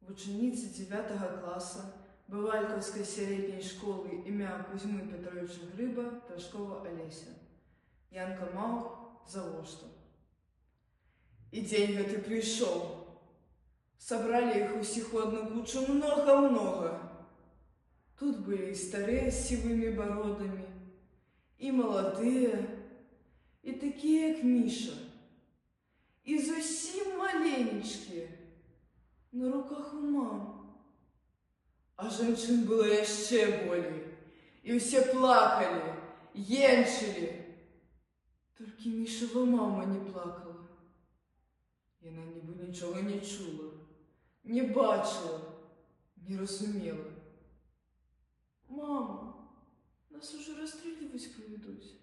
Вученица 9 класа Бывальківської середньої школи ім'я Кузьми Петровича Гриба Ташкова Олеся. Янка Маух Завошта. И день гэты пришел. Собрали их усих в одну кучу много-много. Тут были и старые с сивыми бородами, и молодые, и такие, как Миша, и зовсім маленечкие, на руках у мам. А женщин было еще более, и все плакали, енчили. Только Мишева мама не плакала. І вона ніби нічого не чула, не бачила, не розуміла. «Мамо, нас уже розстрілювати поведуть?»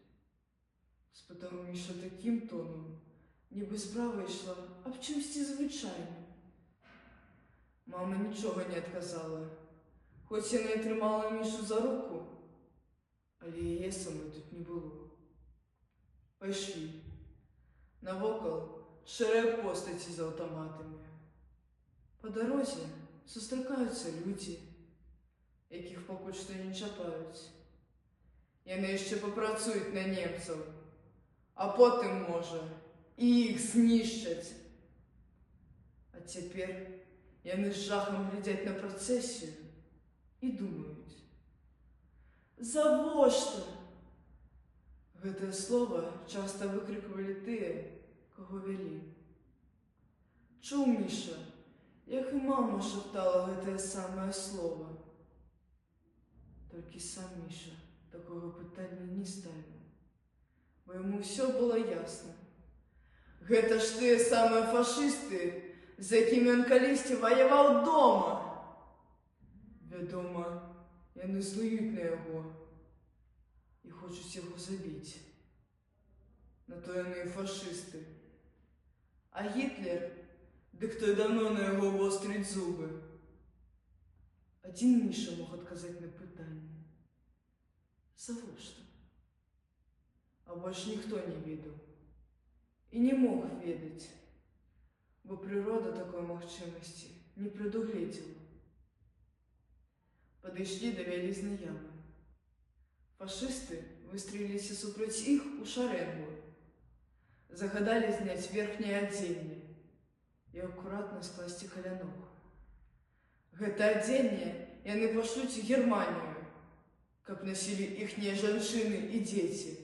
Спитав Міша таким тоном, ніби справа йшла об чимсі звичайному. Мама нічого не відказала, хоч і не тримала Мішу за руку, але її самої тут не було. Пішли. Навокал шерек постаті з автоматами. По дорозі зустрікаються люди, яких поки що не чапають. Вони ще попрацюють на німців, а потім, може, і їх знищать. А тепер вони з жахом глядять на процесію і думають: «Завошта?» Гэтае слово часто выкрикивали тыя, кого вели. Чуў Міша, як і мама шептала гэтае самае слово. Толькі сам Міша такого пытання не ставіў, бо яму ўсё было ясно. Гэта ж тыя самыя фашысты, з якімі ён калісьці ваяваў дома. Вядома, яны злуюць на яго і хочуць яго забіць. На то яны і фашысты. А Гітлер, дык той давно на яго вострыць зубы. Адзін Міша мог адказаць на пытанне: «Завошта?» А больш ніхто не ведаў і не мог ведаць, бо прырода такой магчымасці не прадугледзела. Падышлі да вялізнай ямы. Фашысты выстреліліся супраць іх у шарэнгу. Загадалі зняць верхняе адзенне і акуратна скласці каля ног. Гэта адзенне яны пашлюць у Германію, каб насілі іхнія жанчыны і дзеці.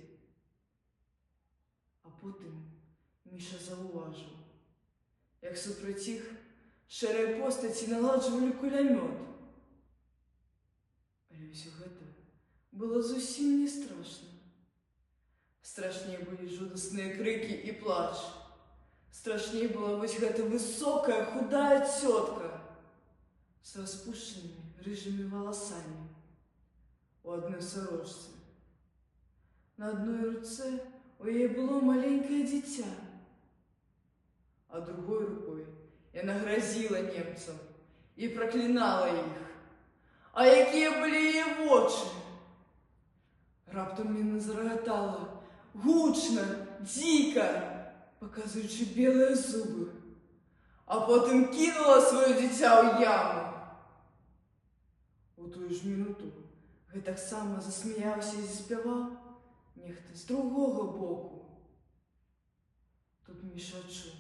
А потым Міша заўважыў, як супраць іх шэрыя постаці наладжвалі кулямёт. Але ўсё гэта было зусім не страшна. Страшней былі жудасныя крыкі і плач. Страшней была вось гэта высокая, худая цётка з распушчанымі рыжымі валасамі у адной сарочцы. На адной руцэ у яе было маленькае дзіця, а другой рукой яна гразіла немцам і праклінала іх. А якія былі яе вочы! Раптам яна зарагатала гучна, дзіка, паказуючы белыя зубы, а потым кінула сваё дзіця ў яму. У тую ж мінуту гэтаксама засмяяўся і заспяваў нехта з другога боку. Тут Міша чуў,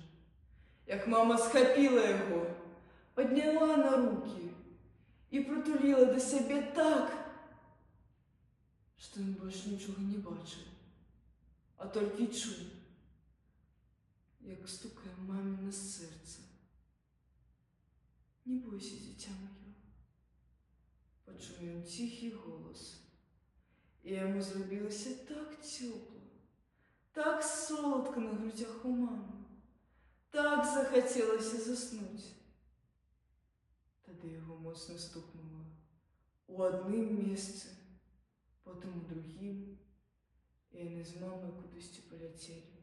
як мама схапіла яго, падняла на рукі і прытуліла да сябе так, што ён больш нічога не бачыў, а толькі чуў, як стукае маміна сэрца. «Не бойся, дзіця маё», пачуў ён ціхі голас, і яму зрабілася так цёпла, так соладка на грудзях у мамы, так захацелася заснуць. Тады яго моцна стукнула у адным месцы, потым у другім, і яны з мамай кудысьці паляцелі.